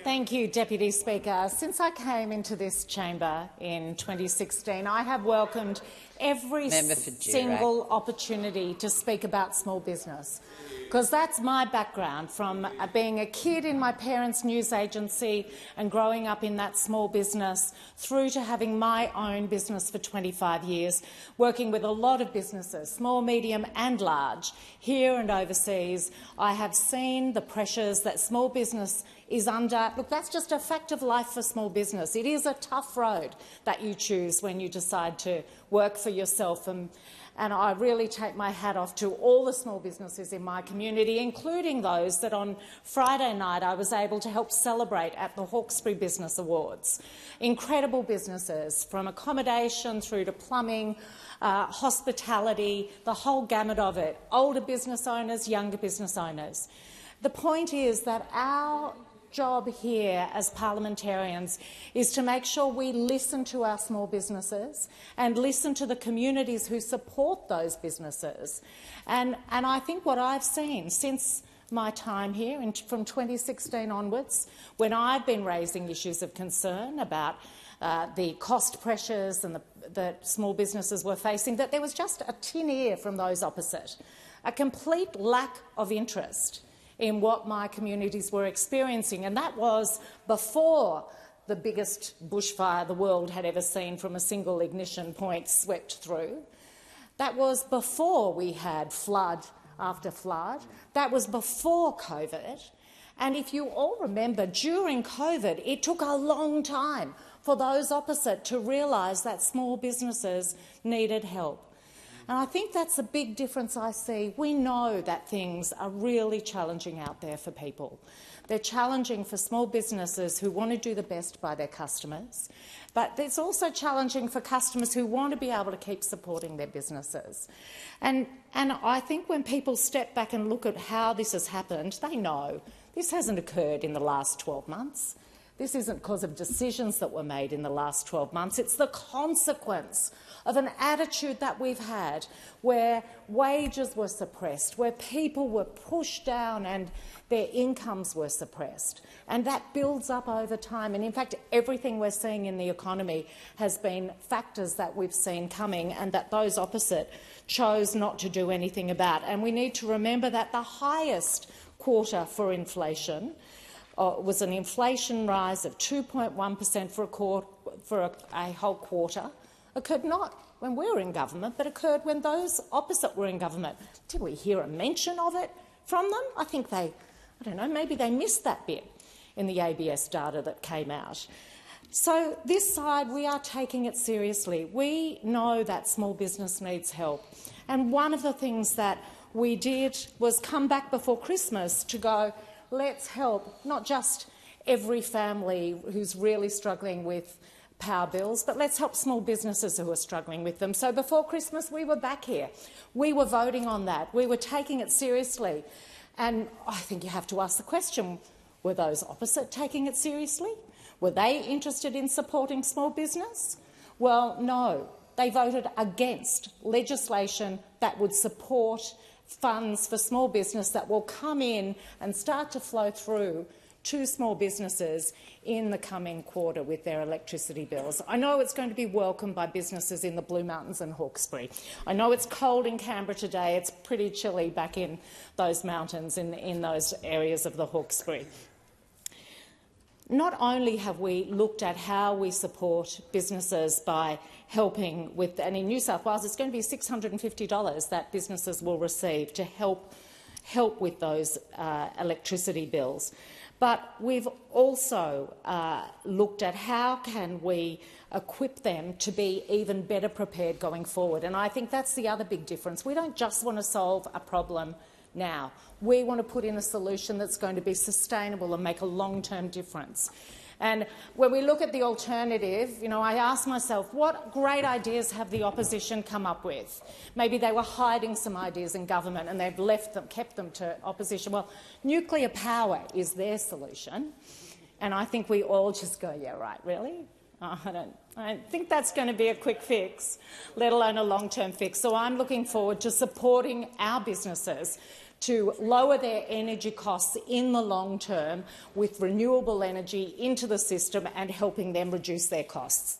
Thank you, Deputy Speaker. Since I came into this chamber in 2016, I have welcomed every single opportunity to speak about small business, because that's my background, from being a kid in my parents' news agency and growing up in that small business through to having my own business for 25 years, working with a lot of businesses, small, medium and large, here and overseas. I have seen the pressures that small business is under. Look, that's just a fact of life for small business. It is a tough road that you choose when you decide to work for yourself, and I really take my hat off to all the small businesses in my community, including those that on Friday night I was able to help celebrate at the Hawkesbury Business Awards. Incredible businesses, from accommodation through to plumbing, hospitality, the whole gamut of it, older business owners, younger business owners. The point is that our job here as parliamentarians is to make sure we listen to our small businesses and listen to the communities who support those businesses. And I think what I've seen since my time here, from 2016 onwards, when I've been raising issues of concern about the cost pressures and that small businesses were facing, that there was just a tin ear from those opposite, a complete lack of interest in what my communities were experiencing, and that was before the biggest bushfire the world had ever seen from a single ignition point swept through. That was before we had flood after flood. That was before COVID. And if you all remember, during COVID, it took a long time for those opposite to realise that small businesses needed help. And I think that's a big difference I see. We know that things are really challenging out there for people. They're challenging for small businesses who want to do the best by their customers, but it's also challenging for customers who want to be able to keep supporting their businesses. And I think when people step back and look at how this has happened, they know this hasn't occurred in the last 12 months. This isn't because of decisions that were made in the last 12 months. It's the consequence of an attitude that we've had where wages were suppressed, where people were pushed down and their incomes were suppressed. And that builds up over time. And in fact, everything we're seeing in the economy has been factors that we've seen coming and that those opposite chose not to do anything about. And we need to remember that the highest quarter for inflation was an inflation rise of 2.1% for a whole quarter. Occurred not when we were in government, but occurred when those opposite were in government. Did we hear a mention of it from them? I think I don't know, maybe they missed that bit in the ABS data that came out. So this side, we are taking it seriously. We know that small business needs help. And one of the things that we did was come back before Christmas to go, let's help not just every family who's really struggling with power bills, but let's help small businesses who are struggling with them. So before Christmas, we were back here. We were voting on that. We were taking it seriously. And I think you have to ask the question, were those opposite taking it seriously? Were they interested in supporting small business? Well, no. They voted against legislation that would support funds for small business that will come in and start to flow through to small businesses in the coming quarter with their electricity bills. I know it's going to be welcomed by businesses in the Blue Mountains and Hawkesbury. I know it's cold in Canberra today. It's pretty chilly back in those mountains, in those areas of the Hawkesbury. Not only have we looked at how we support businesses by helping with, and in New South Wales it's going to be $650 that businesses will receive to help with those electricity bills. But we've also looked at how can we equip them to be even better prepared going forward. And I think that's the other big difference. We don't just want to solve a problem now. We want to put in a solution that's going to be sustainable and make a long-term difference. And when we look at the alternative, I ask myself, what great ideas have the opposition come up with? Maybe they were hiding some ideas in government and they've kept them to opposition. Well, nuclear power is their solution. And I think we all just go, yeah, right, really? Oh, I don't think that's going to be a quick fix, let alone a long-term fix. So I'm looking forward to supporting our businesses to lower their energy costs in the long term with renewable energy into the system and helping them reduce their costs.